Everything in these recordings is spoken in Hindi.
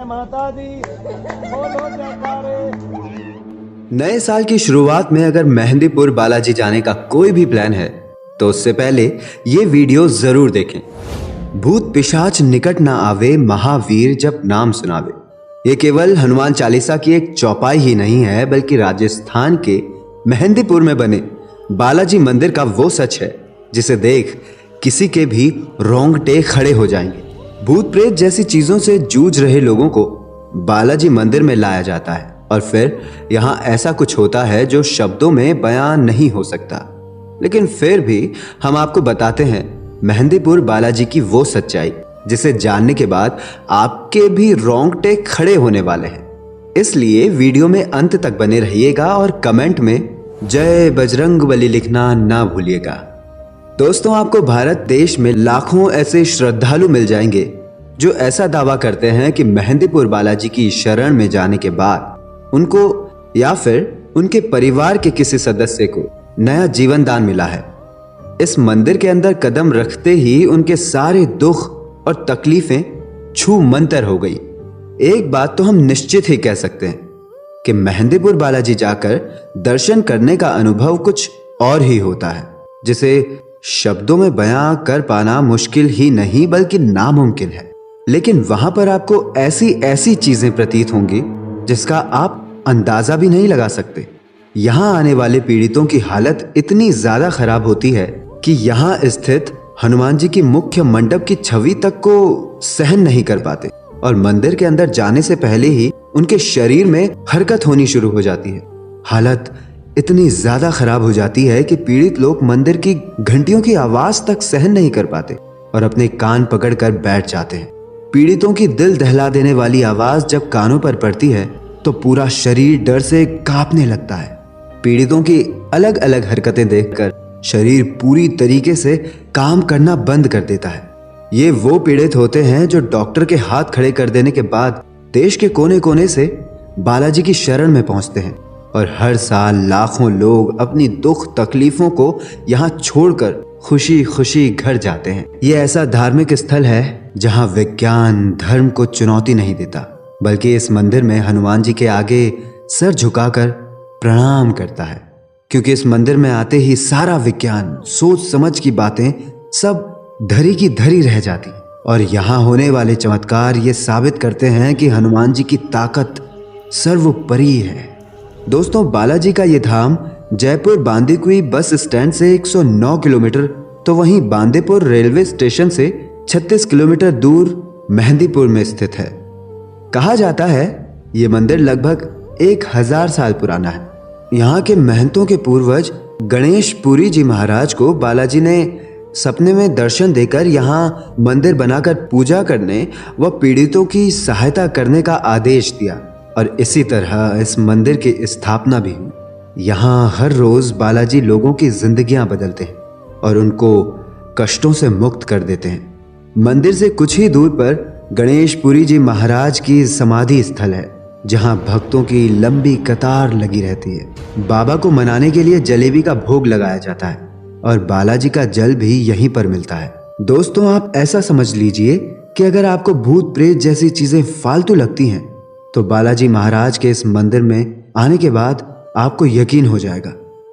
माता दी बोलो जयकारे। नए साल की शुरुआत में अगर मेहंदीपुर बालाजी जाने का कोई भी प्लान है तो उससे पहले ये वीडियो जरूर देखें। भूत पिशाच निकट ना आवे, महावीर जब नाम सुनावे। ये केवल हनुमान चालीसा की एक चौपाई ही नहीं है, बल्कि राजस्थान के मेहंदीपुर में बने बालाजी मंदिर का वो सच है जिसे देख किसी के भी रोंगटे खड़े हो जाएंगे। भूत प्रेत जैसी चीजों से जूझ रहे लोगों को बालाजी मंदिर में लाया जाता है और फिर यहाँ ऐसा कुछ होता है जो शब्दों में बयान नहीं हो सकता। लेकिन फिर भी हम आपको बताते हैं मेहंदीपुर बालाजी की वो सच्चाई जिसे जानने के बाद आपके भी रोंगटे खड़े होने वाले हैं। इसलिए वीडियो में अंत तक बने रहिएगा और कमेंट में जय बजरंगबली लिखना ना भूलिएगा। दोस्तों, आपको भारत देश में लाखों ऐसे श्रद्धालु मिल जाएंगे जो ऐसा दावा करते हैं कि मेहंदीपुर बालाजी की शरण में जाने के बाद उनको या फिर उनके परिवार के किसी सदस्य को नया जीवन दान मिला है। इस मंदिर के अंदर कदम रखते ही उनके सारे दुख और तकलीफें छू मंतर हो गई। एक बात तो हम निश्चित ही कह सकते हैं कि मेहंदीपुर बालाजी जाकर दर्शन करने का अनुभव कुछ और ही होता है, जिसे शब्दों में बयां कर पाना मुश्किल ही नहीं बल्कि नामुमकिन है। लेकिन वहां पर आपको ऐसी ऐसी चीजें प्रतीत होंगी जिसका आप अंदाजा भी नहीं लगा सकते। यहाँ आने वाले पीड़ितों की हालत इतनी ज्यादा खराब होती है कि यहाँ स्थित हनुमान जी की मुख्य मंडप की छवि तक को सहन नहीं कर पाते और मंदिर के अंदर जाने से पहले ही उनके शरीर में हरकत होनी शुरू हो जाती है। हालत इतनी ज्यादा खराब हो जाती है कि पीड़ित लोग मंदिर की घंटियों की आवाज तक सहन नहीं कर पाते और अपने कान पकड़कर बैठ जाते हैं। पीड़ितों की दिल दहला देने वाली आवाज जब कानों पर पड़ती है तो पूरा शरीर डर से कांपने लगता है। पीड़ितों की अलग अलग हरकतें देखकर शरीर पूरी तरीके से काम करना बंद कर देता है। ये वो पीड़ित होते हैं जो डॉक्टर के हाथ खड़े कर देने के बाद देश के कोने कोने से बालाजी की शरण में पहुंचते हैं और हर साल लाखों लोग अपनी दुख तकलीफों को यहाँ छोड़कर खुशी खुशी घर जाते हैं। ये ऐसा धार्मिक स्थल है जहाँ विज्ञान धर्म को चुनौती नहीं देता, बल्कि इस मंदिर में हनुमान जी के आगे सर झुकाकर प्रणाम करता है, क्योंकि इस मंदिर में आते ही सारा विज्ञान सोच समझ की बातें सब धरी की धरी रह जाती और यहाँ होने वाले चमत्कार ये साबित करते हैं कि हनुमान जी की ताकत सर्वोपरि है। दोस्तों, बालाजी का ये धाम जयपुर बांदीकुई बस स्टैंड से 109 किलोमीटर तो वहीं बांदीपुर रेलवे स्टेशन से 36 किलोमीटर दूर मेहंदीपुर में स्थित है। कहा जाता है ये मंदिर लगभग 1000 साल पुराना है। यहाँ के महंतों के पूर्वज गणेश पुरी जी महाराज को बालाजी ने सपने में दर्शन देकर यहाँ मंदिर बनाकर पूजा करने व पीड़ितों की सहायता करने का आदेश दिया और इसी तरह इस मंदिर की स्थापना भी हुई। यहाँ हर रोज बालाजी लोगों की जिंदगियां बदलते हैं और उनको कष्टों से मुक्त कर देते हैं। मंदिर से कुछ ही दूर पर गणेश पुरी जी महाराज की समाधि स्थल है, जहाँ भक्तों की लंबी कतार लगी रहती है। बाबा को मनाने के लिए जलेबी का भोग लगाया जाता है और बालाजी का जल भी यहीं पर मिलता है। दोस्तों, आप ऐसा समझ लीजिए कि अगर आपको भूत प्रेत जैसी चीजें फालतू लगती हैं तो बालाजी महाराज के इस मंदिर में आने के बाद आपको यकीन हो जाएगा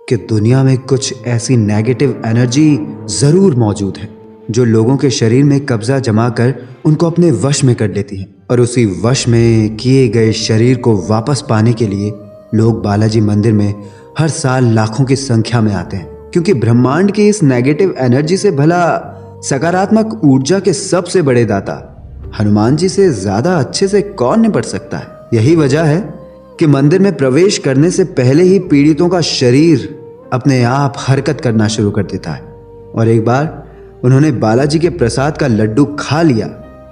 कि दुनिया में कुछ ऐसी नेगेटिव एनर्जी जरूर मौजूद है जो लोगों के शरीर में कब्जा जमा कर उनको अपने वश में कर लेती है और उसी वश में किए गए शरीर को वापस पाने के लिए लोग बालाजी मंदिर में हर साल लाखों की संख्या में आते हैं, क्योंकि ब्रह्मांड की इस नेगेटिव एनर्जी से भला सकारात्मक ऊर्जा के सबसे बड़े दाता हनुमान जी से ज्यादा अच्छे से कौन निपट सकता है। यही वजह है कि मंदिर में प्रवेश करने से पहले ही पीड़ितों का शरीर अपने आप हरकत करना शुरू कर देता है और एक बार उन्होंने बालाजी के प्रसाद का लड्डू खा लिया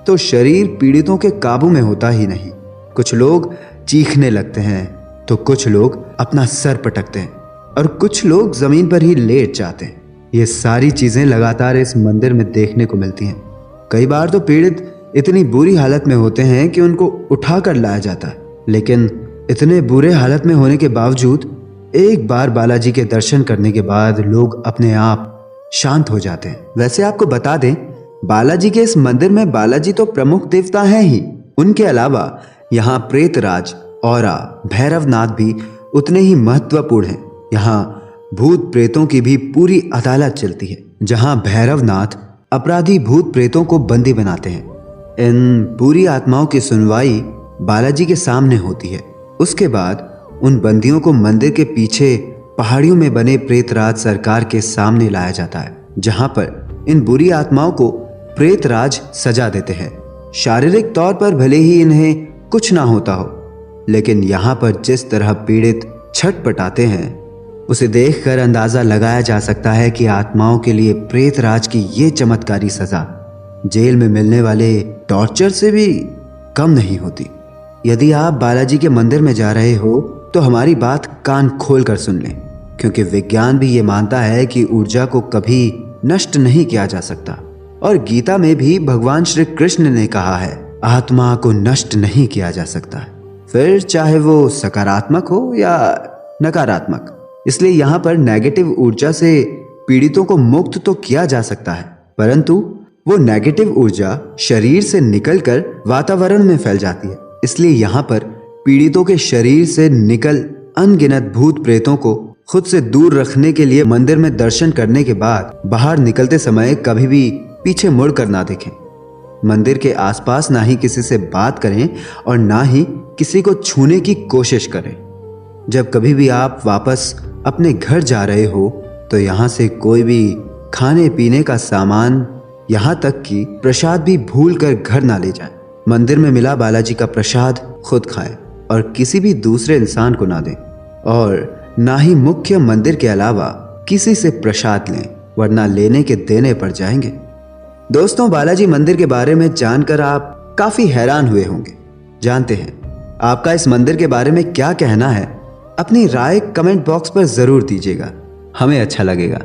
तो शरीर पीड़ितों के काबू में होता ही नहीं। कुछ लोग चीखने लगते हैं तो कुछ लोग अपना सर पटकते हैं और कुछ लोग जमीन पर ही लेट जाते हैं। ये सारी चीजें लगातार इस मंदिर में देखने को मिलती हैं। कई बार तो पीड़ित इतनी बुरी हालत में होते हैं कि उनको उठाकर लाया जाता है, लेकिन इतने बुरे हालत में होने के बावजूद एक बार बालाजी के दर्शन करने के बाद लोग अपने आप शांत हो जाते हैं। वैसे आपको बता दें, बालाजी के इस मंदिर में बालाजी तो प्रमुख देवता हैं ही, उनके अलावा यहाँ प्रेतराज, औरा, भैरवनाथ भी उतने ही महत्वपूर्ण हैं। यहाँ भूत प्रेतों की भी पूरी अदालत चलती है, जहाँ भैरवनाथ अपराधी भूत प्रेतों को बंदी बनाते हैं। इन पूरी आत्माओं की सुनवाई बालाजी के सामने होती है। उसके बाद उन बंदियों को मंदिर के पीछे पहाड़ियों में बने प्रेतराज सरकार के सामने लाया जाता है, जहां पर इन बुरी आत्माओं को प्रेतराज सजा देते हैं। शारीरिक तौर पर भले ही इन्हें कुछ ना होता हो, लेकिन यहाँ पर जिस तरह पीड़ित छटपटाते हैं उसे देखकर अंदाजा लगाया जा सकता है कि आत्माओं के लिए प्रेतराज की ये चमत्कारी सजा जेल में मिलने वाले टॉर्चर से भी कम नहीं होती। यदि आप बालाजी के मंदिर में जा रहे हो तो हमारी बात कान खोल कर सुन लें, क्योंकि विज्ञान भी ये मानता है कि ऊर्जा को कभी नष्ट नहीं किया जा सकता। और गीता में भी भगवान श्री कृष्ण ने कहा है, आत्मा को नष्ट नहीं किया जा सकता, फिर चाहे वो सकारात्मक हो या नकारात्मक। इसलिए यहाँ पर नेगेटिव ऊर्जा से पीड़ितों को मुक्त तो किया जा सकता है, परंतु वो नेगेटिव ऊर्जा शरीर से निकलकर वातावरण में फैल जाती है। इसलिए यहाँ पर पीड़ितों के शरीर से निकल अनगिनत भूत प्रेतों को खुद से दूर रखने के लिए मंदिर में दर्शन करने के बाद बाहर निकलते समय कभी भी पीछे मुड़कर ना देखें। मंदिर के आसपास ना ही किसी से बात करें और ना ही किसी को छूने की कोशिश करें। जब कभी भी आप वापस अपने घर जा रहे हो तो यहाँ से कोई भी खाने पीने का सामान, यहाँ तक कि प्रसाद भी भूल कर घर ना ले जाएं। मंदिर में मिला बालाजी का प्रसाद खुद खाएं और किसी भी दूसरे इंसान को ना दें, और ना ही मुख्य मंदिर के अलावा किसी से प्रसाद लें, वरना लेने के देने पड़ जाएंगे। दोस्तों, बालाजी मंदिर के बारे में जानकर आप काफी हैरान हुए होंगे। जानते हैं आपका इस मंदिर के बारे में क्या कहना है? अपनी राय कमेंट बॉक्स पर जरूर दीजिएगा, हमें अच्छा लगेगा।